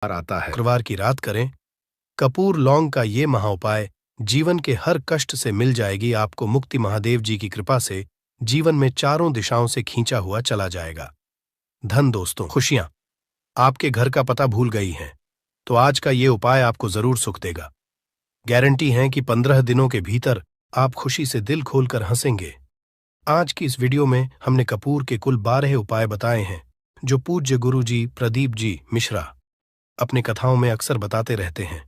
आता है। शुक्रवार की रात करें। कपूर लौंग का ये महाउपाय जीवन के हर कष्ट से मिल जाएगी आपको। मुक्ति महादेव जी की कृपा से जीवन में चारों दिशाओं से खींचा हुआ चला जाएगा। धन, दोस्तों, खुशियां आपके घर का पता भूल गई हैं, तो आज का ये उपाय आपको जरूर सुख देगा। गारंटी है कि 15 दिनों के भीतर आप खुशी से दिल खोलकर हंसेंगे। आज की इस वीडियो में हमने कपूर के कुल 12 उपाय बताए हैं, जो पूज्य गुरु जी प्रदीप जी मिश्रा अपनी कथाओं में अक्सर बताते रहते हैं।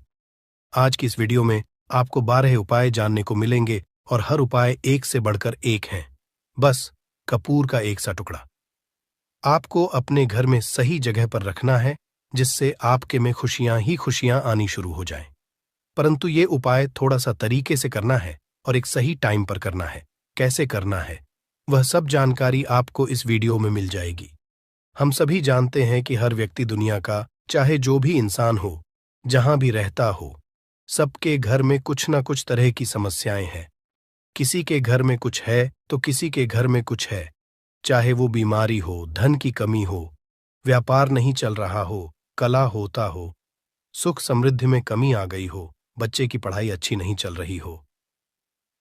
आज की इस वीडियो में आपको 12 उपाय जानने को मिलेंगे और हर उपाय एक से बढ़कर एक हैं। बस कपूर का एक सा टुकड़ा आपको अपने घर में सही जगह पर रखना है, जिससे आपके में खुशियां ही खुशियां आनी शुरू हो जाएं। परंतु ये उपाय थोड़ा सा तरीके से करना है और एक सही टाइम पर करना है। कैसे करना है, वह सब जानकारी आपको इस वीडियो में मिल जाएगी। हम सभी जानते हैं कि हर व्यक्ति दुनिया का, चाहे जो भी इंसान हो, जहां भी रहता हो, सबके घर में कुछ ना कुछ तरह की समस्याएं हैं। किसी के घर में कुछ है तो किसी के घर में कुछ है। चाहे वो बीमारी हो, धन की कमी हो, व्यापार नहीं चल रहा हो, कला होता हो, सुख समृद्धि में कमी आ गई हो, बच्चे की पढ़ाई अच्छी नहीं चल रही हो,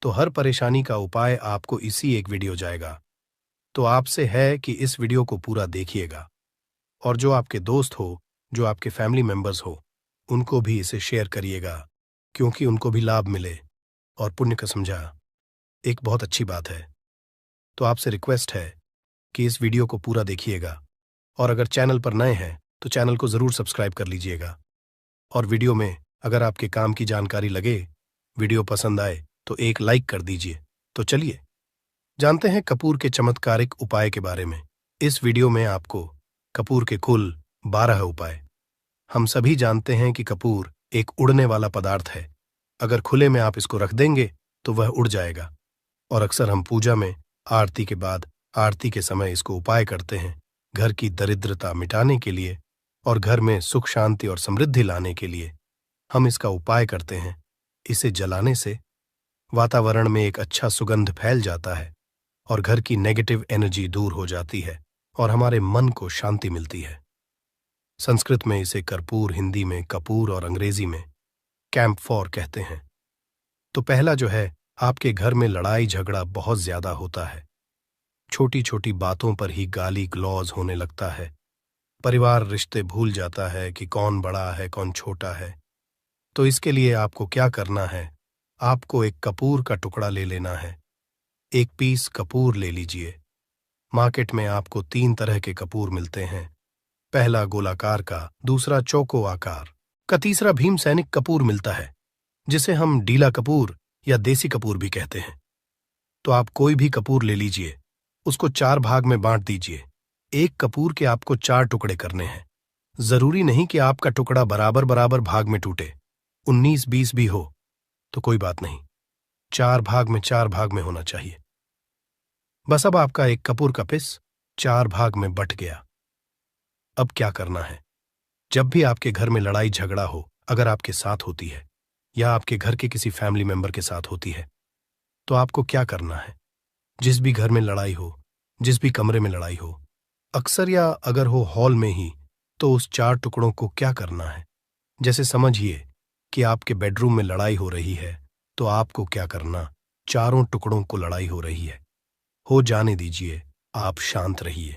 तो हर परेशानी का उपाय आपको इसी एक वीडियो जाएगा। तो आपसे है कि इस वीडियो को पूरा देखिएगा और जो आपके दोस्त हो, जो आपके फैमिली मेंबर्स हो, उनको भी इसे शेयर करिएगा, क्योंकि उनको भी लाभ मिले और पुण्य का समझा एक बहुत अच्छी बात है। तो आपसे रिक्वेस्ट है कि इस वीडियो को पूरा देखिएगा और अगर चैनल पर नए हैं तो चैनल को जरूर सब्सक्राइब कर लीजिएगा। और वीडियो में अगर आपके काम की जानकारी लगे, वीडियो पसंद आए तो एक लाइक कर दीजिए। तो चलिए जानते हैं कपूर के चमत्कारिक उपाय के बारे में। इस वीडियो में आपको कपूर के कुल 12 उपाय। हम सभी जानते हैं कि कपूर एक उड़ने वाला पदार्थ है। अगर खुले में आप इसको रख देंगे तो वह उड़ जाएगा। और अक्सर हम पूजा में आरती के बाद, आरती के समय इसको उपाय करते हैं, घर की दरिद्रता मिटाने के लिए और घर में सुख शांति और समृद्धि लाने के लिए हम इसका उपाय करते हैं। इसे जलाने से वातावरण में एक अच्छा सुगंध फैल जाता है और घर की नेगेटिव एनर्जी दूर हो जाती है और हमारे मन को शांति मिलती है। संस्कृत में इसे कर्पूर, हिंदी में कपूर और अंग्रेजी में कैम्फोर कहते हैं। तो पहला जो है, आपके घर में लड़ाई झगड़ा बहुत ज्यादा होता है। छोटी छोटी बातों पर ही गाली गलौज होने लगता है। परिवार रिश्ते भूल जाता है कि कौन बड़ा है कौन छोटा है। तो इसके लिए आपको क्या करना है, आपको एक कपूर का टुकड़ा ले लेना है। एक पीस कपूर ले लीजिए। मार्केट में आपको 3 तरह के कपूर मिलते हैं। पहला गोलाकार का, दूसरा चौको आकार का, तीसरा भीम सैनिक कपूर मिलता है, जिसे हम डीला कपूर या देसी कपूर भी कहते हैं। तो आप कोई भी कपूर ले लीजिए, उसको 4 भाग में बांट दीजिए। एक कपूर के आपको 4 टुकड़े करने हैं। जरूरी नहीं कि आपका टुकड़ा बराबर बराबर भाग में टूटे, 19-20 भी हो तो कोई बात नहीं, 4 भाग में होना चाहिए। बस अब आपका एक कपूर का पिस 4 भाग में बंट गया। अब क्या करना है, जब भी आपके घर में लड़ाई झगड़ा हो, अगर आपके साथ होती है या आपके घर के किसी फैमिली मेंबर के साथ होती है, तो आपको क्या करना है। जिस भी घर में लड़ाई हो, जिस भी कमरे में लड़ाई हो, अक्सर या अगर हो हॉल में ही, तो उस 4 टुकड़ों को क्या करना है। जैसे समझिए कि आपके बेडरूम में लड़ाई हो रही है, तो आपको क्या करना, चारों टुकड़ों को लड़ाई हो रही है, हो जाने दीजिए, आप शांत रहिए।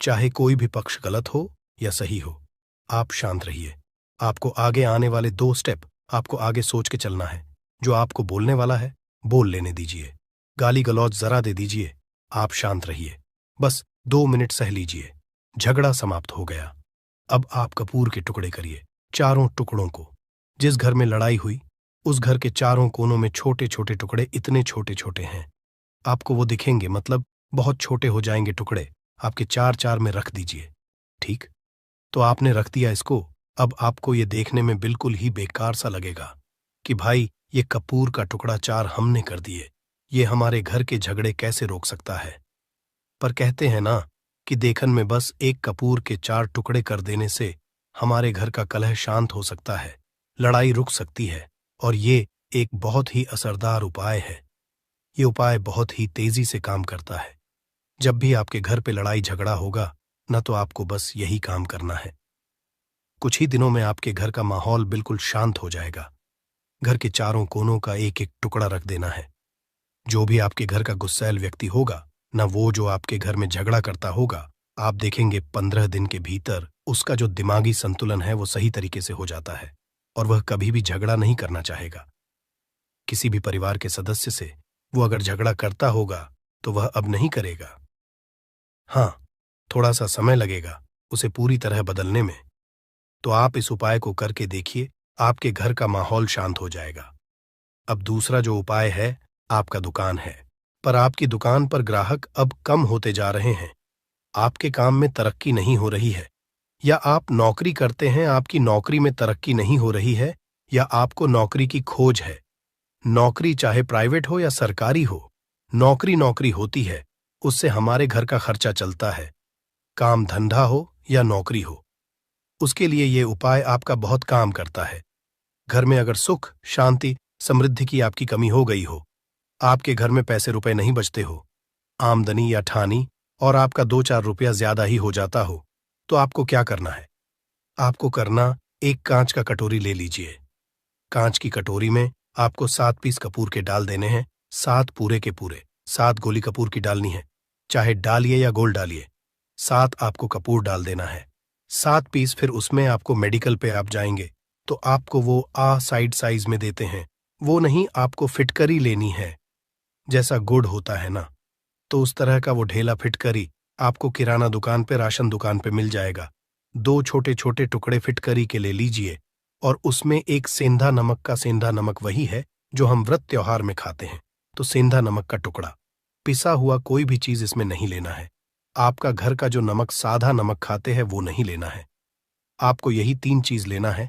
चाहे कोई भी पक्ष गलत हो या सही हो, आप शांत रहिए। आपको आगे आने वाले 2 स्टेप आपको आगे सोच के चलना है। जो आपको बोलने वाला है बोल लेने दीजिए, गाली गलौज जरा दे दीजिए, आप शांत रहिए। बस 2 मिनट सह लीजिए, झगड़ा समाप्त हो गया। अब आप कपूर के टुकड़े करिए, चारों टुकड़ों को। जिस घर में लड़ाई हुई, उस घर के चारों कोनों में छोटे छोटे टुकड़े, इतने छोटे छोटे हैं आपको वो दिखेंगे, मतलब बहुत छोटे हो जाएंगे टुकड़े। आपके 4-4 में रख दीजिए। ठीक, तो आपने रख दिया इसको। अब आपको ये देखने में बिल्कुल ही बेकार सा लगेगा कि भाई ये कपूर का टुकड़ा 4 हमने कर दिए, ये हमारे घर के झगड़े कैसे रोक सकता है। पर कहते हैं ना कि देखन में बस एक कपूर के 4 टुकड़े कर देने से हमारे घर का कलह शांत हो सकता है, लड़ाई रुक सकती है। और ये एक बहुत ही असरदार उपाय है। ये उपाय बहुत ही तेजी से काम करता है। जब भी आपके घर पे लड़ाई झगड़ा होगा ना, तो आपको बस यही काम करना है। कुछ ही दिनों में आपके घर का माहौल बिल्कुल शांत हो जाएगा। घर के चारों कोनों का एक एक टुकड़ा रख देना है। जो भी आपके घर का गुस्सैल व्यक्ति होगा, ना वो जो आपके घर में झगड़ा करता होगा, आप देखेंगे 15 दिन के भीतर उसका जो दिमागी संतुलन है वो सही तरीके से हो जाता है और वह कभी भी झगड़ा नहीं करना चाहेगा। किसी भी परिवार के सदस्य से वो अगर झगड़ा करता होगा तो वह अब नहीं करेगा। हाँ, थोड़ा सा समय लगेगा उसे पूरी तरह बदलने में। तो आप इस उपाय को करके देखिए, आपके घर का माहौल शांत हो जाएगा। अब दूसरा जो उपाय है, आपका दुकान है, पर आपकी दुकान पर ग्राहक अब कम होते जा रहे हैं। आपके काम में तरक्की नहीं हो रही है, या आप नौकरी करते हैं, आपकी नौकरी में तरक्की नहीं हो रही है, या आपको नौकरी की खोज है। नौकरी चाहे प्राइवेट हो या सरकारी हो, नौकरी नौकरी होती है, उससे हमारे घर का खर्चा चलता है। काम धंधा हो या नौकरी हो, उसके लिए ये उपाय आपका बहुत काम करता है। घर में अगर सुख, शांति, समृद्धि की आपकी कमी हो गई हो, आपके घर में पैसे रुपए नहीं बचते हो, आमदनी या ठानी और आपका 2-4 रुपया ज्यादा ही हो जाता हो, तो आपको क्या करना है? आपको करना, एक कांच का कटोरी ले लीजिए। कांच की कटोरी में आपको 7 पीस कपूर के डाल देने हैं, 7 पूरे के पूरे। 7 गोली कपूर की डालनी है, चाहे डालिए या गोल डालिए। 7 आपको कपूर डाल देना है, 7 पीस। फिर उसमें आपको मेडिकल पे आप जाएंगे तो आपको वो साइड साइज में देते हैं, वो नहीं, आपको फिटकरी लेनी है। जैसा गुड़ होता है ना, तो उस तरह का वो ढेला फिटकरी आपको किराना दुकान पे, राशन दुकान पे मिल जाएगा। 2 छोटे छोटे टुकड़े फिटकरी के ले लीजिए और उसमें एक सेंधा नमक का, सेंधा नमक वही है जो हम व्रत त्योहार में खाते हैं, तो सेंधा नमक का टुकड़ा। पिसा हुआ कोई भी चीज इसमें नहीं लेना है। आपका घर का जो नमक, साधा नमक खाते हैं, वो नहीं लेना है। आपको यही 3 चीज लेना है।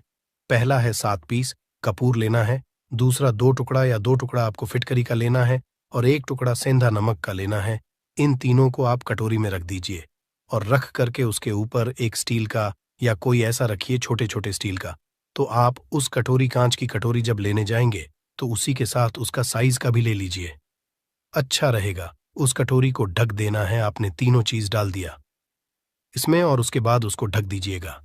पहला है 7 पीस कपूर लेना है, दूसरा 2 टुकड़ा या 2 टुकड़ा आपको फिटकरी का लेना है और 1 टुकड़ा सेंधा नमक का लेना है। इन तीनों को आप कटोरी में रख दीजिए और रख करके उसके ऊपर एक स्टील का या कोई ऐसा रखिए, छोटे छोटे स्टील का। तो आप उस कटोरी, कांच की कटोरी जब लेने जाएंगे तो उसी के साथ उसका साइज का भी ले लीजिए, अच्छा रहेगा। उस कटोरी को ढक देना है, आपने तीनों चीज डाल दिया इसमें और उसके बाद उसको ढक दीजिएगा।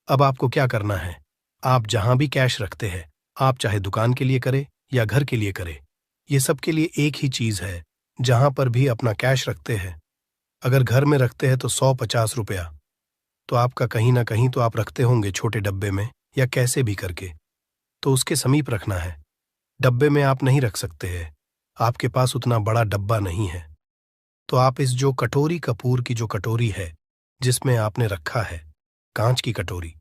अब आपको क्या करना है, आप जहां भी कैश रखते हैं, आप चाहे दुकान के लिए करें या घर के लिए करें, ये सब के लिए एक ही चीज है। जहां पर भी अपना कैश रखते हैं, अगर घर में रखते हैं तो 150 रुपया, तो आपका कहीं ना कहीं तो आप रखते होंगे छोटे डब्बे में या कैसे भी करके, तो उसके समीप रखना है। डब्बे में आप नहीं रख सकते हैं, आपके पास उतना बड़ा डब्बा नहीं है। तो आप इस जो कटोरी, कपूर की जो कटोरी है जिसमें आपने रखा है, कांच की कटोरी,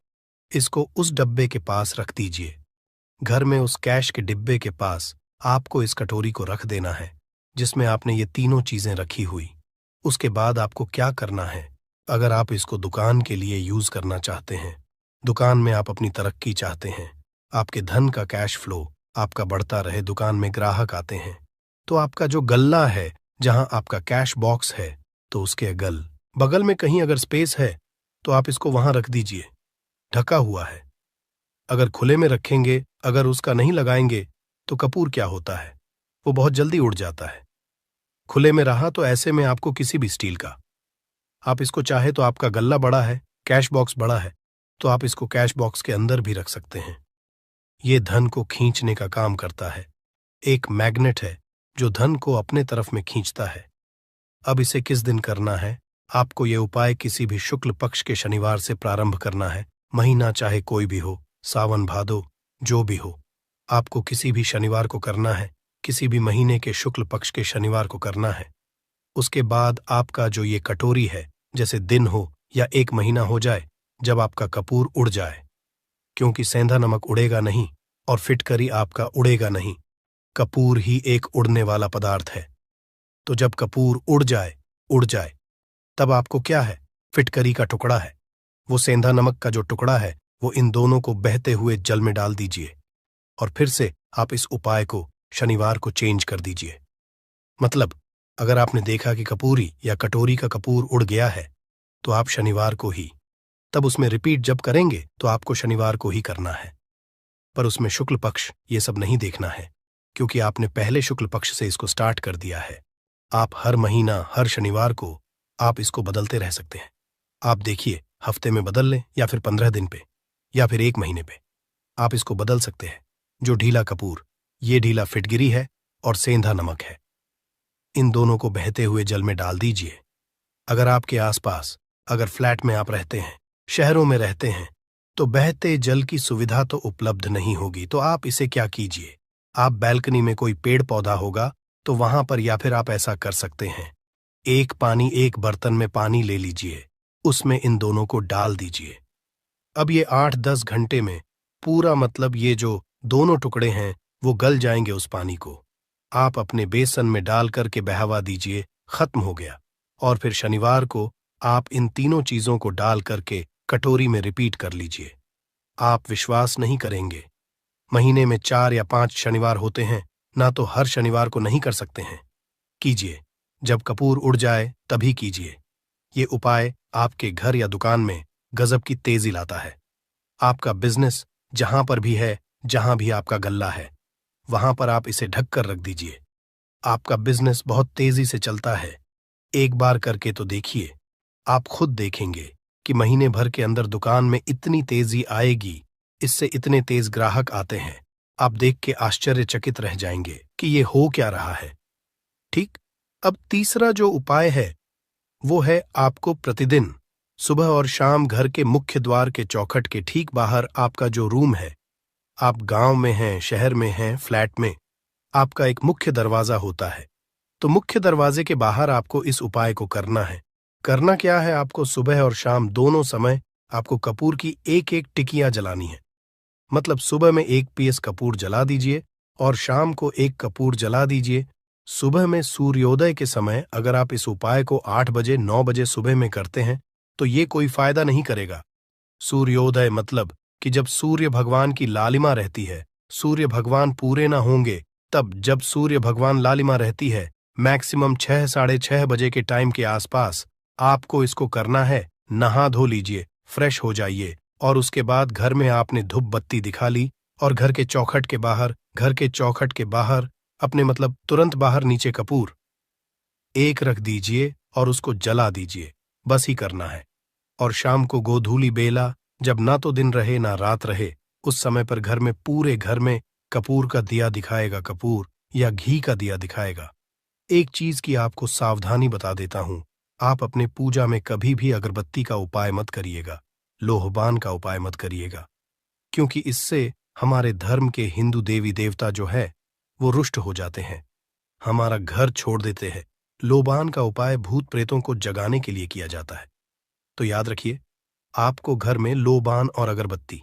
इसको उस डब्बे के पास रख दीजिए। घर में उस कैश के डिब्बे के पास आपको इस कटोरी को रख देना है जिसमें आपने ये तीनों चीजें रखी हुई। उसके बाद आपको क्या करना है, अगर आप इसको दुकान के लिए यूज करना चाहते हैं, दुकान में आप अपनी तरक्की चाहते हैं, आपके धन का कैश फ्लो आपका बढ़ता रहे, दुकान में ग्राहक आते हैं, तो आपका जो गल्ला है, जहां आपका कैश बॉक्स है, तो उसके बगल में कहीं अगर स्पेस है तो आप इसको वहां रख दीजिए, ढका हुआ है। अगर खुले में रखेंगे, अगर उसका नहीं लगाएंगे, तो कपूर क्या होता है, वो बहुत जल्दी उड़ जाता है। खुले में रहा तो ऐसे में आपको किसी भी स्टील का, आप इसको चाहे तो, आपका गल्ला बड़ा है, कैश बॉक्स बड़ा है, तो आप इसको कैश बॉक्स के अंदर भी रख सकते हैं। ये धन को खींचने का काम करता है, एक मैग्नेट है जो धन को अपने तरफ में खींचता है। अब इसे किस दिन करना है, आपको ये उपाय किसी भी शुक्ल पक्ष के शनिवार से प्रारंभ करना है। महीना चाहे कोई भी हो, सावन भादो जो भी हो, आपको किसी भी शनिवार को करना है, किसी भी महीने के शुक्ल पक्ष के शनिवार को करना है। उसके बाद आपका जो ये कटोरी है, जैसे दिन हो या 1 महीना हो जाए, जब आपका कपूर उड़ जाए, क्योंकि सेंधा नमक उड़ेगा नहीं और फिटकरी आपका उड़ेगा नहीं, कपूर ही एक उड़ने वाला पदार्थ है। तो जब कपूर उड़ जाए, तब आपको क्या है, फिटकरी का टुकड़ा है, वो सेंधा नमक का जो टुकड़ा है, वो इन दोनों को बहते हुए जल में डाल दीजिए और फिर से आप इस उपाय को शनिवार को चेंज कर दीजिए। मतलब अगर आपने देखा कि कपूरी या कटोरी का कपूर उड़ गया है, तो आप शनिवार को ही, तब उसमें रिपीट जब करेंगे तो आपको शनिवार को ही करना है, पर उसमें शुक्ल पक्ष ये सब नहीं देखना है, क्योंकि आपने पहले शुक्ल पक्ष से इसको स्टार्ट कर दिया है। आप हर महीना, हर शनिवार को आप इसको बदलते रह सकते हैं। आप देखिए, हफ्ते में बदल लें या फिर 15 दिन पे, या फिर 1 महीने पे। आप इसको बदल सकते हैं। जो ढीला कपूर, ये ढीला फिटगिरी है और सेंधा नमक है। इन दोनों को बहते हुए जल में डाल दीजिए। अगर आपके आसपास, अगर फ्लैट में आप रहते हैं, शहरों में रहते हैं, तो बहते जल की सुविधा तो उपलब्ध नहीं होगी, तो आप इसे क्या कीजिए, आप बैल्कनी में कोई पेड़ पौधा होगा तो वहां पर, या फिर आप ऐसा कर सकते हैं, एक बर्तन में पानी ले लीजिए, उसमें इन दोनों को डाल दीजिए। अब ये 8-10 घंटे में पूरा, मतलब ये जो दोनों टुकड़े हैं वो गल जाएंगे उस पानी को। आप अपने बेसन में डाल करके बहावा दीजिए, खत्म हो गया। और फिर शनिवार को आप इन तीनों चीजों को डाल करके कटोरी में रिपीट कर लीजिए। आप विश्वास नहीं करेंगे, महीने में 4 या 5 शनिवार होते हैं ना, तो हर शनिवार को नहीं कर सकते हैं। कीजिए, जब कपूर उड़ जाए तभी कीजिए। ये उपाय आपके घर या दुकान में गजब की तेजी लाता है। आपका बिजनेस जहां पर भी है, जहां भी आपका गल्ला है, वहां पर आप इसे ढक कर रख दीजिए। आपका बिजनेस बहुत तेजी से चलता है। एक बार करके तो देखिए, आप खुद देखेंगे कि महीने भर के अंदर दुकान में इतनी तेजी आएगी, इससे इतने तेज ग्राहक आते हैं, आप देख के आश्चर्यचकित रह जाएंगे कि ये हो क्या रहा है। ठीक। अब तीसरा जो उपाय है वो है, आपको प्रतिदिन सुबह और शाम घर के मुख्य द्वार के चौखट के ठीक बाहर आपका जो रूम है, आप गांव में हैं, शहर में हैं, फ्लैट में, आपका एक मुख्य दरवाजा होता है, तो मुख्य दरवाजे के बाहर आपको इस उपाय को करना है। करना क्या है, आपको सुबह और शाम दोनों समय आपको कपूर की 1-1 टिकियां जलानी है। मतलब सुबह में 1 पीस कपूर जला दीजिए और शाम को 1 कपूर जला दीजिए। सुबह में सूर्योदय के समय अगर आप इस उपाय को 8 बजे 9 बजे सुबह में करते हैं तो ये कोई फायदा नहीं करेगा। सूर्योदय मतलब कि जब सूर्य भगवान की लालिमा रहती है, सूर्य भगवान पूरे ना होंगे तब, जब सूर्य भगवान लालिमा रहती है, मैक्सिमम 6 साढ़े 6 बजे के टाइम के आसपास आपको इसको करना है। नहा धो लीजिए, फ्रेश हो जाइए, और उसके बाद घर में आपने धूप बत्ती दिखा ली और घर के चौखट के बाहर अपने, मतलब तुरंत बाहर, नीचे कपूर 1 रख दीजिए और उसको जला दीजिए। बस ही करना है। और शाम को गोधूली बेला, जब ना तो दिन रहे ना रात रहे, उस समय पर घर में, पूरे घर में कपूर का दिया दिखाएगा, कपूर या घी का दिया दिखाएगा। एक चीज की आपको सावधानी बता देता हूं, आप अपने पूजा में कभी भी अगरबत्ती का उपाय मत करिएगा, लोहबान का उपाय मत करिएगा, क्योंकि इससे हमारे धर्म के हिंदू देवी देवता जो है वो रुष्ट हो जाते हैं, हमारा घर छोड़ देते हैं। लोबान का उपाय भूत प्रेतों को जगाने के लिए किया जाता है। तो याद रखिए, आपको घर में लोबान और अगरबत्ती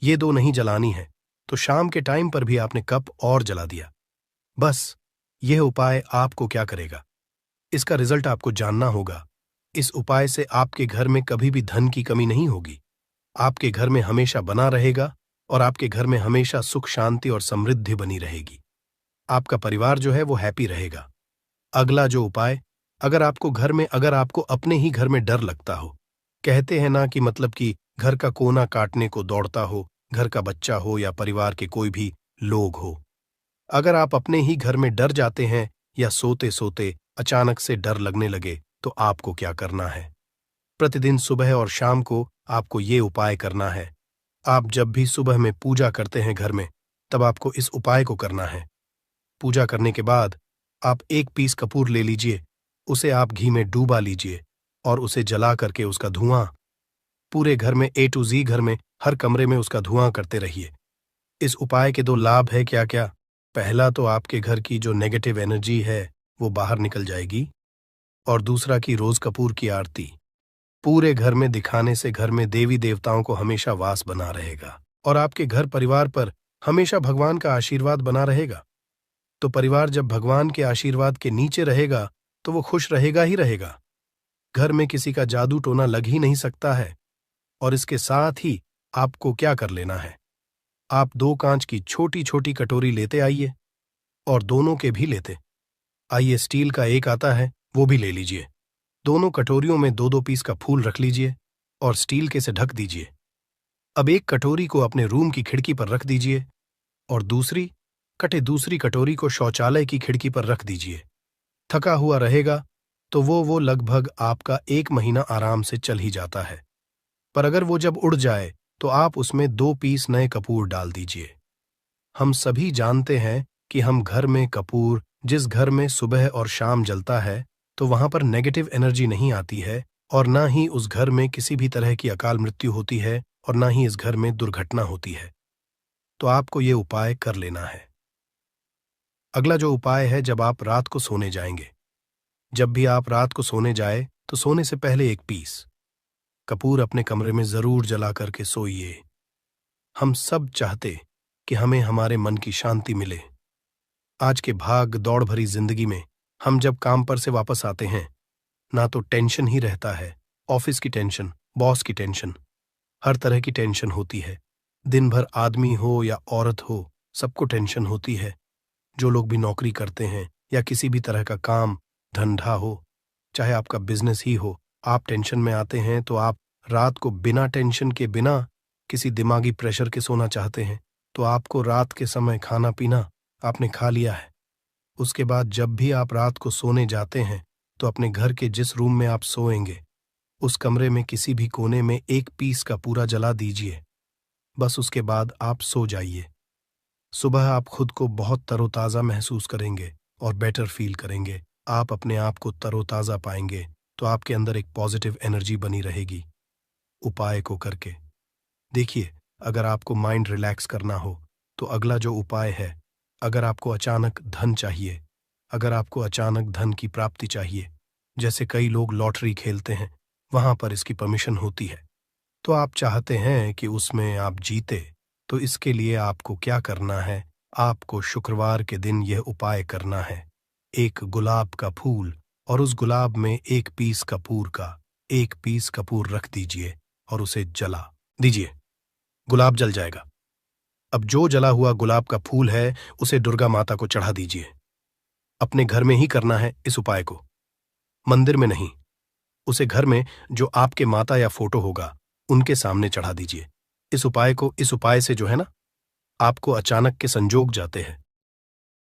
ये 2 नहीं जलानी है, तो शाम के टाइम पर भी आपने कप और जला दिया। बस यह उपाय आपको क्या करेगा, इसका रिजल्ट आपको जानना होगा। इस उपाय से आपके घर में कभी भी धन की कमी नहीं होगी, आपके घर में हमेशा बना रहेगा और आपके घर में हमेशा सुख शांति और समृद्धि बनी रहेगी। आपका परिवार जो है वो हैप्पी रहेगा। अगला जो उपाय, अगर आपको अपने ही घर में डर लगता हो, कहते हैं ना कि मतलब कि घर का कोना काटने को दौड़ता हो, घर का बच्चा हो या परिवार के कोई भी लोग हो, अगर आप अपने ही घर में डर जाते हैं या सोते सोते अचानक से डर लगने लगे, तो आपको क्या करना है, प्रतिदिन सुबह और शाम को आपको ये उपाय करना है। आप जब भी सुबह में पूजा करते हैं घर में, तब आपको इस उपाय को करना है। पूजा करने के बाद आप 1 पीस कपूर ले लीजिए, उसे आप घी में डूबा लीजिए और उसे जला करके उसका धुआं पूरे घर में, A to Z घर में, हर कमरे में उसका धुआं करते रहिए। इस उपाय के 2 लाभ है क्या क्या। पहला तो आपके घर की जो नेगेटिव एनर्जी है वो बाहर निकल जाएगी, और दूसरा कि रोज कपूर की आरती पूरे घर में दिखाने से घर में देवी देवताओं को हमेशा वास बना रहेगा और आपके घर परिवार पर हमेशा भगवान का आशीर्वाद बना रहेगा। तो परिवार जब भगवान के आशीर्वाद के नीचे रहेगा तो वो खुश रहेगा ही रहेगा। घर में किसी का जादू टोना लग ही नहीं सकता है। और इसके साथ ही आपको क्या कर लेना है, आप 2 कांच की छोटी छोटी कटोरी लेते आइए, और दोनों के भी लेते आइए, स्टील का एक आता है वो भी ले लीजिए। दोनों कटोरियों में 2-2 पीस का फूल रख लीजिए और स्टील के से ढक दीजिए। अब एक कटोरी को अपने रूम की खिड़की पर रख दीजिए और दूसरी कटोरी को शौचालय की खिड़की पर रख दीजिए। थका हुआ रहेगा तो वो लगभग आपका 1 महीना आराम से चल ही जाता है। पर अगर वो जब उड़ जाए तो आप उसमें 2 पीस नए कपूर डाल दीजिए। हम सभी जानते हैं कि हम घर में कपूर जिस घर में सुबह और शाम जलता है तो वहां पर नेगेटिव एनर्जी नहीं आती है और ना ही उस घर में किसी भी तरह की अकाल मृत्यु होती है और ना ही इस घर में दुर्घटना होती है। तो आपको ये उपाय कर लेना है। अगला जो उपाय है, जब आप रात को सोने जाएंगे, जब भी आप रात को सोने जाए तो सोने से पहले 1 पीस कपूर अपने कमरे में जरूर जला करके सोइए। हम सब चाहते कि हमें हमारे मन की शांति मिले। आज के भाग दौड़ भरी जिंदगी में हम जब काम पर से वापस आते हैं, ना तो टेंशन ही रहता है, ऑफिस की टेंशन, बॉस की टेंशन, हर तरह की टेंशन होती है। दिन भर आदमी हो या औरत हो, सबको टेंशन होती है। जो लोग भी नौकरी करते हैं या किसी भी तरह का काम धंधा हो, चाहे आपका बिजनेस ही हो, आप टेंशन में आते हैं तो आप रात को बिना टेंशन के, बिना किसी दिमागी प्रेशर के सोना चाहते हैं। तो आपको रात के समय खाना पीना आपने खा लिया है। उसके बाद जब भी आप रात को सोने जाते हैं तो अपने घर के जिस रूम में आप सोएंगे उस कमरे में किसी भी कोने में 1 पीस का पूरा जला दीजिए। बस उसके बाद आप सो जाइए। सुबह आप खुद को बहुत तरोताज़ा महसूस करेंगे और बेटर फील करेंगे। आप अपने आप को तरोताज़ा पाएंगे तो आपके अंदर एक पॉजिटिव एनर्जी बनी रहेगी। उपाय को करके देखिए। अगर आपको माइंड रिलैक्स करना हो तो अगला जो उपाय है, अगर आपको अचानक धन चाहिए, अगर आपको अचानक धन की प्राप्ति चाहिए, जैसे कई लोग लॉटरी खेलते हैं, वहां पर इसकी परमिशन होती है, तो आप चाहते हैं कि उसमें आप जीते, तो इसके लिए आपको क्या करना है, आपको शुक्रवार के दिन यह उपाय करना है। एक गुलाब का फूल और उस गुलाब में 1 पीस कपूर का 1 पीस कपूर रख दीजिए और उसे जला दीजिए। गुलाब जल जाएगा। अब जो जला हुआ गुलाब का फूल है उसे दुर्गा माता को चढ़ा दीजिए। अपने घर में ही करना है इस उपाय को, मंदिर में नहीं। उसे घर में जो आपके माता या फोटो होगा उनके सामने चढ़ा दीजिए। इस उपाय से जो है ना, आपको अचानक के संजोग जाते हैं।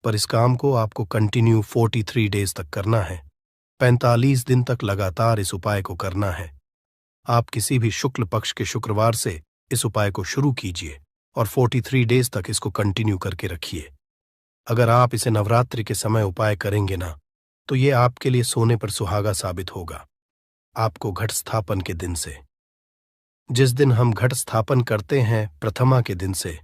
पर इस काम को आपको कंटिन्यू 43 डेज तक करना है। 45 दिन तक लगातार इस उपाय को करना है। आप किसी भी शुक्ल पक्ष के शुक्रवार से इस उपाय को शुरू कीजिए और 43 डेज तक इसको कंटिन्यू करके रखिए। अगर आप इसे नवरात्रि के समय उपाय करेंगे ना, तो ये आपके लिए सोने पर सुहागा साबित होगा। आपको घट स्थापन के दिन से, जिस दिन हम घट स्थापन करते हैं प्रथमा के दिन से,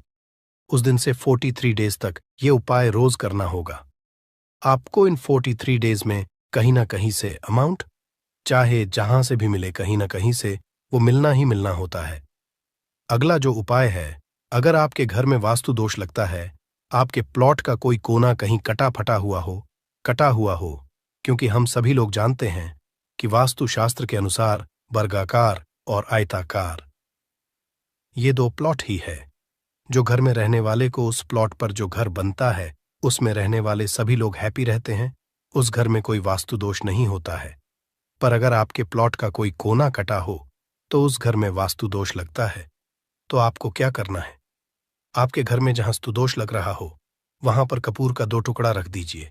उस दिन से 43 डेज तक ये उपाय रोज करना होगा। आपको इन 43 डेज में कहीं ना कहीं से अमाउंट, चाहे जहां से भी मिले, कहीं ना कहीं से वो मिलना ही मिलना होता है। अगला जो उपाय है, अगर आपके घर में वास्तु दोष लगता है, आपके प्लॉट का कोई कोना कहीं कटा हुआ हो, क्योंकि हम सभी लोग जानते हैं कि वास्तु शास्त्र के अनुसार वर्गाकार और आयताकार ये 2 प्लॉट ही है। जो घर में रहने वाले को, उस प्लॉट पर जो घर बनता है उसमें रहने वाले सभी लोग हैप्पी रहते हैं, उस घर में कोई वास्तु दोष नहीं होता है। पर अगर आपके प्लॉट का कोई कोना कटा हो तो उस घर में वास्तु दोष लगता है। तो आपको क्या करना है, आपके घर में जहां स्तुदोष लग रहा हो वहां पर कपूर का 2 टुकड़ा रख दीजिए।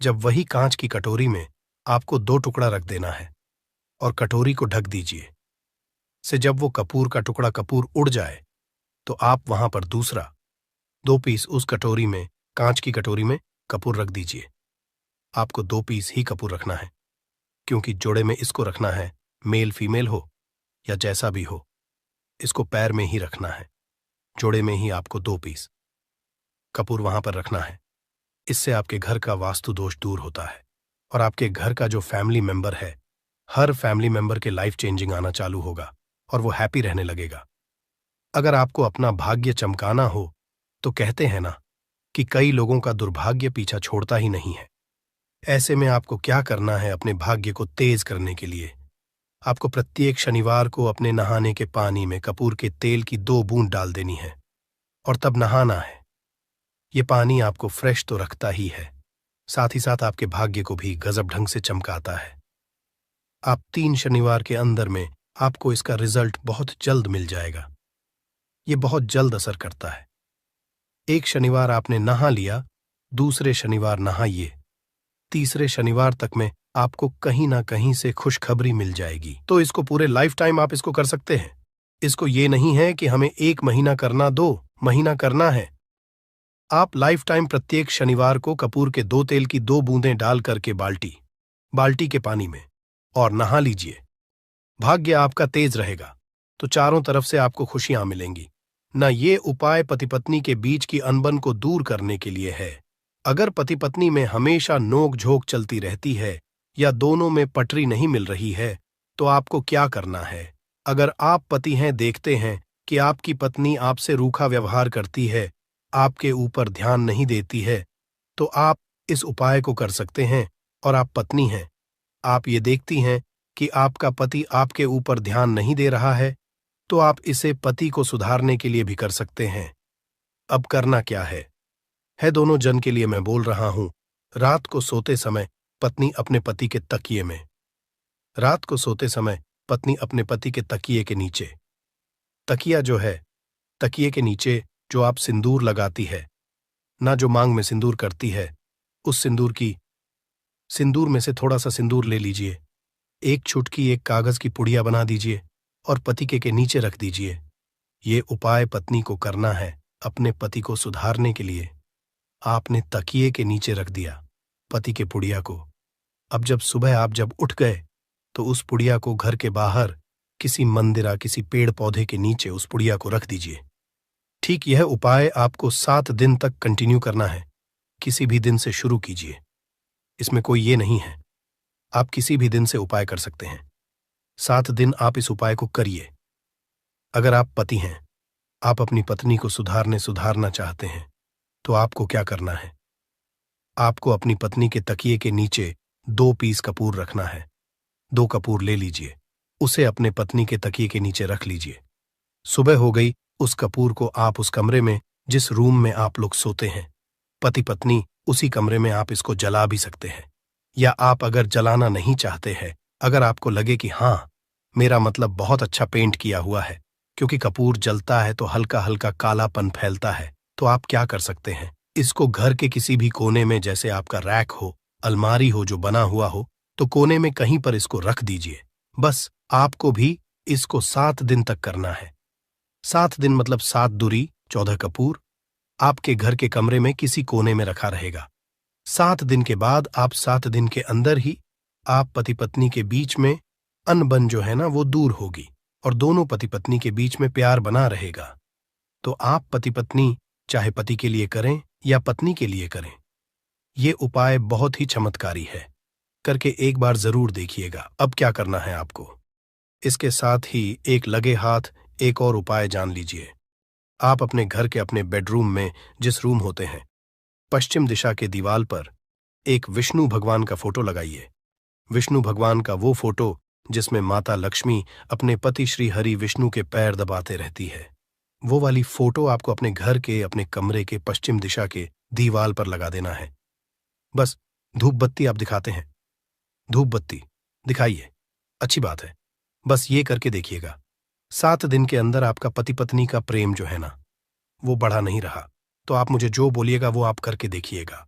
जब वही कांच की कटोरी में आपको 2 टुकड़ा रख देना है और कटोरी को ढक दीजिए। से जब वो कपूर का टुकड़ा कपूर उड़ जाए तो आप वहां पर दूसरा 2 पीस उस कटोरी में, कांच की कटोरी में कपूर रख दीजिए। आपको 2 पीस ही कपूर रखना है, क्योंकि जोड़े में इसको रखना है, मेल फीमेल हो या जैसा भी हो, इसको पैर में ही रखना है। जोड़े में ही आपको 2 पीस कपूर वहां पर रखना है। इससे आपके घर का वास्तु दोष दूर होता है और आपके घर का जो फैमिली मेंबर है, हर फैमिली मेंबर के लाइफ चेंजिंग आना चालू होगा और वो हैप्पी रहने लगेगा। अगर आपको अपना भाग्य चमकाना हो तो कहते हैं ना कि कई लोगों का दुर्भाग्य पीछा छोड़ता ही नहीं है। ऐसे में आपको क्या करना है, अपने भाग्य को तेज करने के लिए आपको प्रत्येक शनिवार को अपने नहाने के पानी में कपूर के तेल की 2 बूंद डाल देनी है और तब नहाना है। ये पानी आपको फ्रेश तो रखता ही है, साथ ही साथ आपके भाग्य को भी गजब ढंग से चमकाता है। आप 3 शनिवार के अंदर में आपको इसका रिजल्ट बहुत जल्द मिल जाएगा। ये बहुत जल्द असर करता है। एक शनिवार आपने नहा लिया, दूसरे शनिवार नहाइए, तीसरे शनिवार तक में आपको कहीं ना कहीं से खुशखबरी मिल जाएगी। तो इसको पूरे लाइफ टाइम आप इसको कर सकते हैं। इसको ये नहीं है कि हमें 1 महीना करना, 2 महीना करना है। आप लाइफ टाइम प्रत्येक शनिवार को कपूर के 2 तेल की 2 बूंदें डाल करके बाल्टी के पानी में और नहा लीजिए। भाग्य आपका तेज रहेगा तो चारों तरफ से आपको खुशियां मिलेंगी। न ये उपाय पति पत्नी के बीच की अनबन को दूर करने के लिए है। अगर पति पत्नी में हमेशा नोक झोंक चलती रहती है या दोनों में पटरी नहीं मिल रही है तो आपको क्या करना है? अगर आप पति हैं, देखते हैं कि आपकी पत्नी आपसे रूखा व्यवहार करती है, आपके ऊपर ध्यान नहीं देती है, तो आप इस उपाय को कर सकते हैं। और आप पत्नी हैं, आप ये देखती हैं कि आपका पति आपके ऊपर ध्यान नहीं दे रहा है, तो आप इसे पति को सुधारने के लिए भी कर सकते हैं। अब करना क्या है दोनों जन के लिए मैं बोल रहा हूं। रात को सोते समय पत्नी अपने पति के तकिए में, रात को सोते समय पत्नी अपने पति के तकिए के नीचे, तकिया जो है, तकिए के नीचे जो आप सिंदूर लगाती है, ना जो मांग में सिंदूर करती है, उस सिंदूर में से थोड़ा सा सिंदूर ले लीजिए, एक चुटकी एक कागज की पुड़िया बना दीजिए और पति के नीचे रख दीजिए। ये उपाय पत्नी को करना है अपने पति को सुधारने के लिए। आपने तकिए के नीचे रख दिया पति के पुड़िया को। अब जब सुबह आप जब उठ गए तो उस पुड़िया को घर के बाहर किसी मंदिरा, किसी पेड़ पौधे के नीचे उस पुड़िया को रख दीजिए। ठीक यह उपाय आपको 7 दिन तक कंटिन्यू करना है। किसी भी दिन से शुरू कीजिए, इसमें कोई ये नहीं है, आप किसी भी दिन से उपाय कर सकते हैं। 7 दिन आप इस उपाय को करिए। अगर आप पति हैं, आप अपनी पत्नी को सुधारना चाहते हैं, तो आपको क्या करना है? आपको अपनी पत्नी के तकिए के नीचे 2 पीस कपूर रखना है। 2 कपूर ले लीजिए, उसे अपने पत्नी के तकिए के नीचे रख लीजिए। सुबह हो गई, उस कपूर को आप उस कमरे में, जिस रूम में आप लोग सोते हैं, पति पत्नी, उसी कमरे में आप इसको जला भी सकते हैं। या आप अगर जलाना नहीं चाहते हैं, अगर आपको लगे कि हाँ, मेरा मतलब बहुत अच्छा पेंट किया हुआ है, क्योंकि कपूर जलता है तो हल्का हल्का कालापन फैलता है, तो आप क्या कर सकते हैं? इसको घर के किसी भी कोने में, जैसे आपका रैक हो, अलमारी हो जो बना हुआ हो, तो कोने में कहीं पर इसको रख दीजिए। बस आपको भी इसको 7 दिन तक करना है। 7 दिन मतलब 7 दूरी 14 कपूर आपके घर के कमरे में किसी कोने में रखा रहेगा। 7 दिन के बाद, आप 7 दिन के अंदर ही आप पति पत्नी के बीच में अनबन जो है ना, वो दूर होगी और दोनों पति पत्नी के बीच में प्यार बना रहेगा। तो आप पति पत्नी चाहे पति के लिए करें या पत्नी के लिए करें, ये उपाय बहुत ही चमत्कारी है। करके एक बार जरूर देखिएगा। अब क्या करना है आपको? इसके साथ ही एक लगे हाथ एक और उपाय जान लीजिए। आप अपने घर के अपने बेडरूम में, जिस रूम होते हैं, पश्चिम दिशा के दीवार पर एक विष्णु भगवान का फोटो लगाइए। विष्णु भगवान का वो फोटो जिसमें माता लक्ष्मी अपने पति श्री हरि विष्णु के पैर दबाते रहती है, वो वाली फोटो आपको अपने घर के, अपने कमरे के पश्चिम दिशा के दीवार पर लगा देना है। बस धूप बत्ती आप दिखाते हैं, धूप बत्ती दिखाइए, अच्छी बात है। बस ये करके देखिएगा। 7 दिन के अंदर आपका पति पत्नी का प्रेम जो है ना, वो बढ़ा नहीं रहा, तो आप मुझे जो बोलिएगा वो आप करके देखिएगा।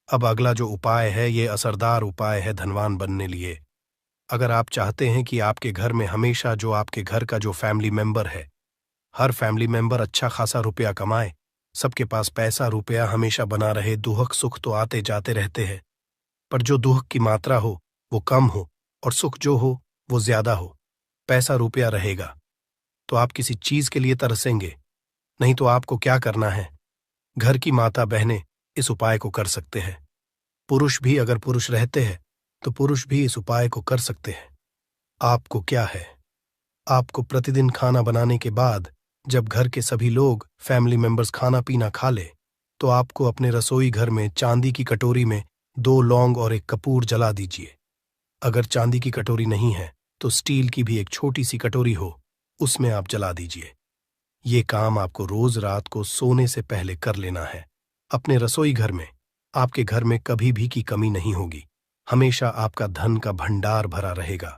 अब अगला जो उपाय है, ये असरदार उपाय है धनवान बनने लिए। अगर आप चाहते हैं कि आपके घर में हमेशा जो आपके घर का जो फैमिली मेंबर है, हर फैमिली मेंबर अच्छा खासा रुपया कमाए, सबके पास पैसा रुपया हमेशा बना रहे, दुख सुख तो आते जाते रहते हैं, पर जो दुख की मात्रा हो वो कम हो और सुख जो हो वो ज्यादा हो, पैसा रुपया रहेगा, तो आप किसी चीज के लिए तरसेंगे नहीं। तो आपको क्या करना है? घर की माता बहनें इस उपाय को कर सकते हैं। पुरुष भी, अगर पुरुष रहते हैं तो पुरुष भी इस उपाय को कर सकते हैं। आपको क्या है? आपको प्रतिदिन खाना बनाने के बाद, जब घर के सभी लोग फैमिली मेंबर्स खाना पीना खा ले, तो आपको अपने रसोई घर में चांदी की कटोरी में 2 लौंग और 1 कपूर जला दीजिए। अगर चांदी की कटोरी नहीं है तो स्टील की भी एक छोटी सी कटोरी हो, उसमें आप जला दीजिए। ये काम आपको रोज रात को सोने से पहले कर लेना है। अपने रसोई घर में, आपके घर में कभी भी की कमी नहीं होगी। हमेशा आपका धन का भंडार भरा रहेगा।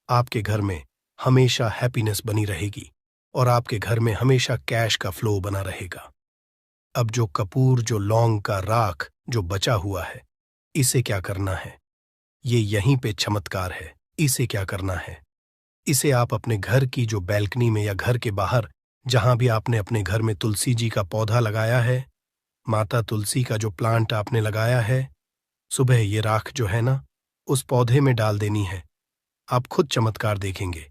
आपके घर में हमेशा हैप्पीनेस बनी रहेगी और आपके घर में हमेशा कैश का फ्लो बना रहेगा। अब जो कपूर, जो लौंग का राख जो बचा हुआ है, इसे क्या करना है? ये यहीं पे चमत्कार है। इसे क्या करना है? इसे आप अपने घर की जो बैल्कनी में या घर के बाहर जहां भी आपने अपने घर में तुलसी जी का पौधा लगाया है, माता तुलसी का जो प्लांट आपने लगाया है, सुबह ये राख जो है ना, उस पौधे में डाल देनी है। आप खुद चमत्कार देखेंगे।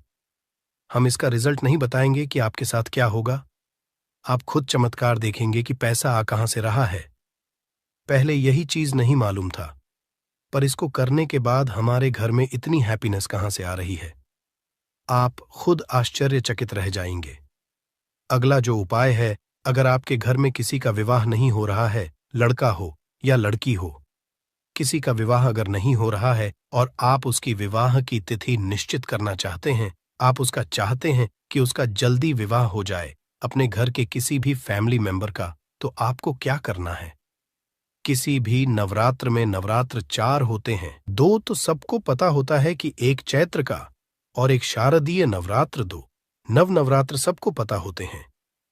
हम इसका रिजल्ट नहीं बताएंगे कि आपके साथ क्या होगा। आप खुद चमत्कार देखेंगे कि पैसा आ कहां से रहा है। पहले यही चीज नहीं मालूम था, पर इसको करने के बाद हमारे घर में इतनी हैप्पीनेस कहां से आ रही है, आप खुद आश्चर्यचकित रह जाएंगे। अगला जो उपाय है, अगर आपके घर में किसी का विवाह नहीं हो रहा है, लड़का हो या लड़की हो, किसी का विवाह अगर नहीं हो रहा है और आप उसकी विवाह की तिथि निश्चित करना चाहते हैं, आप उसका चाहते हैं कि उसका जल्दी विवाह हो जाए अपने घर के किसी भी फैमिली मेंबर का, तो आपको क्या करना है? किसी भी नवरात्र में नवरात्र 4 होते हैं। 2 तो सबको पता होता है कि एक चैत्र का और एक शारदीय नवरात्र 2 नवरात्र सबको पता होते हैं,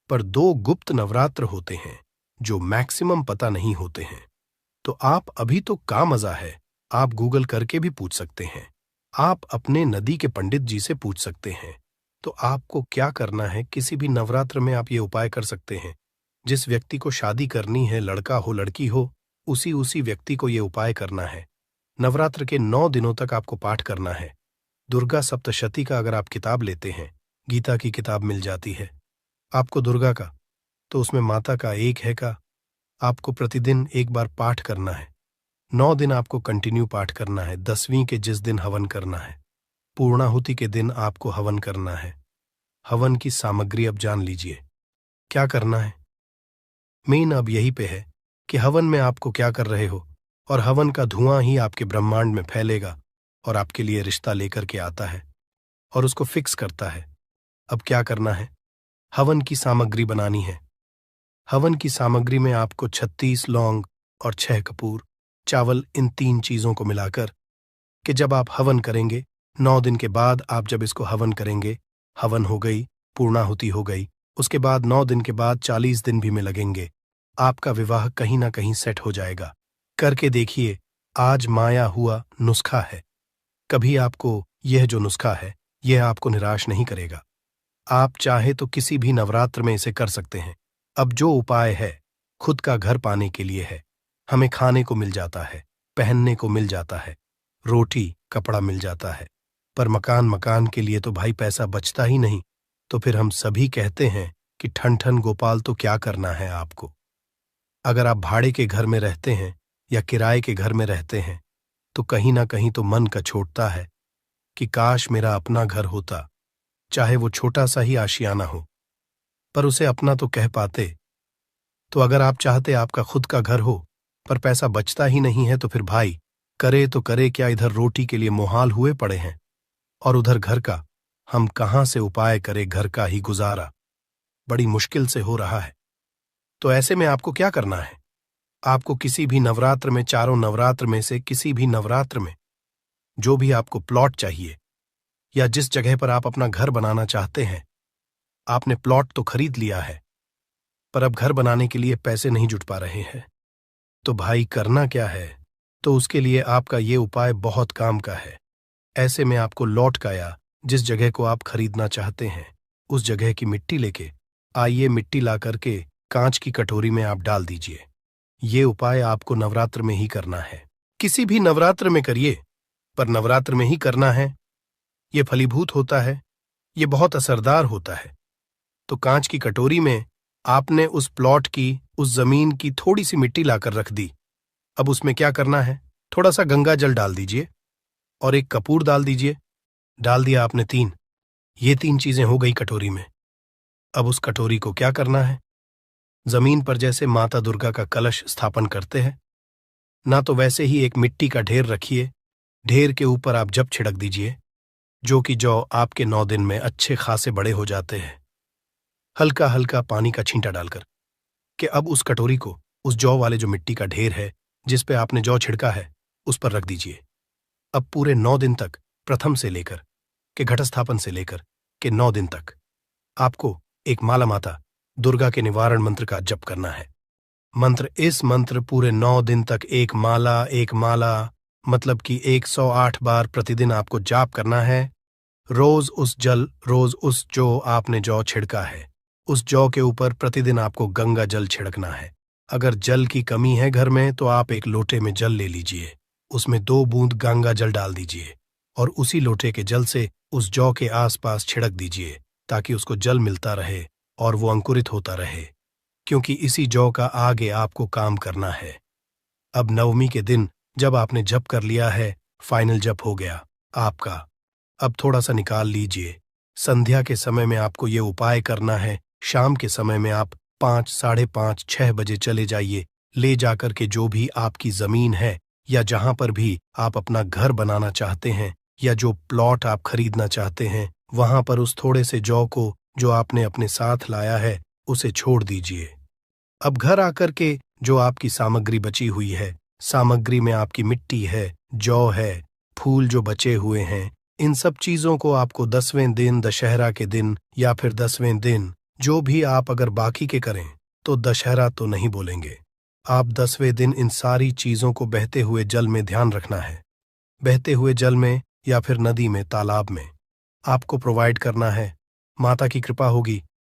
पर 2 गुप्त नवरात्र होते हैं जो मैक्सिमम पता नहीं होते हैं। तो आप अभी तो का मजा है, आप गूगल करके भी पूछ सकते हैं, आप अपने नदी के पंडित जी से पूछ सकते हैं। तो आपको क्या करना है, किसी भी नवरात्र में आप ये उपाय कर सकते हैं। जिस व्यक्ति को शादी करनी है, लड़का हो लड़की हो, उसी व्यक्ति को ये उपाय करना है। नवरात्र के 9 दिनों तक आपको पाठ करना है। दुर्गा सप्तशती का अगर आप किताब लेते हैं, गीता की किताब मिल जाती है आपको दुर्गा का, तो उसमें माता का एक है का आपको प्रतिदिन एक बार पाठ करना है। 9 दिन आपको कंटिन्यू पाठ करना है। 10वीं के जिस दिन हवन करना है, पूर्णाहुति के दिन आपको हवन करना है। हवन की सामग्री अब जान लीजिए क्या करना है। मेन अब यही पे है कि हवन में आपको क्या कर रहे हो, और हवन का धुआं ही आपके ब्रह्मांड में फैलेगा और आपके लिए रिश्ता लेकर के आता है और उसको फिक्स करता है। अब क्या करना है, हवन की सामग्री बनानी है। हवन की सामग्री में आपको 36 लौंग और 6 कपूर, चावल, इन 3 चीजों को मिलाकर कि जब आप हवन करेंगे 9 दिन के बाद आप जब इसको हवन करेंगे, हवन हो गई, पूर्णाहुति हो गई, उसके बाद 9 दिन के बाद 40 दिन भी में लगेंगे, आपका विवाह कहीं ना कहीं सेट हो जाएगा। करके देखिए, आज माया हुआ नुस्खा है। कभी आपको यह जो नुस्खा है, यह आपको निराश नहीं करेगा। आप चाहे तो किसी भी नवरात्र में इसे कर सकते हैं। अब जो उपाय है, खुद का घर पाने के लिए है। हमें खाने को मिल जाता है, पहनने को मिल जाता है, रोटी कपड़ा मिल जाता है, पर मकान के लिए तो भाई पैसा बचता ही नहीं। तो फिर हम सभी कहते हैं कि ठन ठन गोपाल, तो क्या करना है आपको। अगर आप भाड़े के घर में रहते हैं या किराए के घर में रहते हैं, तो कहीं ना कहीं तो मन कछोटता है कि काश मेरा अपना घर होता, चाहे वो छोटा सा ही आशियाना हो, पर उसे अपना तो कह पाते। तो अगर आप चाहते आपका खुद का घर हो पर पैसा बचता ही नहीं है, तो फिर भाई करे तो करे क्या, इधर रोटी के लिए मुहाल हुए पड़े हैं और उधर घर का हम कहां से उपाय करें। घर का ही गुजारा बड़ी मुश्किल से हो रहा है। तो ऐसे में आपको क्या करना है, आपको किसी भी नवरात्र में, चारों नवरात्र में से किसी भी नवरात्र में जो भी आपको प्लॉट चाहिए या जिस जगह पर आप अपना घर बनाना चाहते हैं, आपने प्लॉट तो खरीद लिया है पर अब घर बनाने के लिए पैसे नहीं जुट पा रहे हैं, तो भाई करना क्या है। तो उसके लिए आपका ये उपाय बहुत काम का है। ऐसे में आपको लौट का या जिस जगह को आप खरीदना चाहते हैं उस जगह की मिट्टी लेके आइए, मिट्टी ला करके कांच की कटोरी में आप डाल दीजिए। ये उपाय आपको नवरात्र में ही करना है। किसी भी नवरात्र में करिए, पर नवरात्र में ही करना है। ये फलीभूत होता है, ये बहुत असरदार होता है। तो कांच की कटोरी में आपने उस प्लॉट की, उस जमीन की थोड़ी सी मिट्टी लाकर रख दी। अब उसमें क्या करना है, थोड़ा सा गंगा जल डाल दीजिए और एक कपूर डाल दीजिए। डाल दिया आपने 3, ये 3 चीजें हो गई कटोरी में। अब उस कटोरी को क्या करना है, जमीन पर जैसे माता दुर्गा का कलश स्थापन करते हैं ना, तो वैसे ही एक मिट्टी का ढेर रखिए। ढेर के ऊपर आप जब छिड़क दीजिए, जो कि जौ आपके 9 दिन में अच्छे खासे बड़े हो जाते हैं, हल्का हल्का पानी का छींटा डालकर कि अब उस कटोरी को उस जौ वाले जो मिट्टी का ढेर है जिस पे आपने जौ छिड़का है उस पर रख दीजिए। अब पूरे 9 दिन तक, प्रथम से लेकर के घटस्थापन से लेकर के 9 दिन तक आपको एक माला माता दुर्गा के निवारण मंत्र का जप करना है। इस मंत्र पूरे 9 दिन तक एक माला मतलब कि 108 बार प्रतिदिन आपको जाप करना है। रोज उस जो आपने जौ छिड़का है, उस जौ के ऊपर प्रतिदिन आपको गंगा जल छिड़कना है। अगर जल की कमी है घर में तो आप एक लोटे में जल ले लीजिए, उसमें 2 बूंद गंगा जल डाल दीजिए और उसी लोटे के जल से उस जौ के आसपास छिड़क दीजिए ताकि उसको जल मिलता रहे और वो अंकुरित होता रहे, क्योंकि इसी जौ का आगे आपको काम करना है। अब नवमी के दिन जब आपने जप कर लिया है, फाइनल जप हो गया आपका, अब थोड़ा सा निकाल लीजिए। संध्या के समय में आपको ये उपाय करना है। शाम के समय में आप 5, साढ़े 5, 6 बजे चले जाइए, ले जाकर के जो भी आपकी जमीन है या जहां पर भी आप अपना घर बनाना चाहते हैं या जो प्लॉट आप खरीदना चाहते हैं, वहां पर उस थोड़े से जौ को जो आपने अपने साथ लाया है उसे छोड़ दीजिए। अब घर आकर के जो आपकी सामग्री बची हुई है, सामग्री में आपकी मिट्टी है, जौ है, फूल जो बचे हुए हैं, इन सब चीजों को आपको 10वें दिन, दशहरा के दिन या फिर 10वें दिन, जो भी आप अगर बाकी के करें तो दशहरा तो नहीं बोलेंगे, आप 10वें दिन इन सारी चीजों को बहते हुए जल में ध्यान रखना है। बहते हुए जल में या फिर नदी में, तालाब में आपको प्रोवाइड करना है। माता की कृपा होगी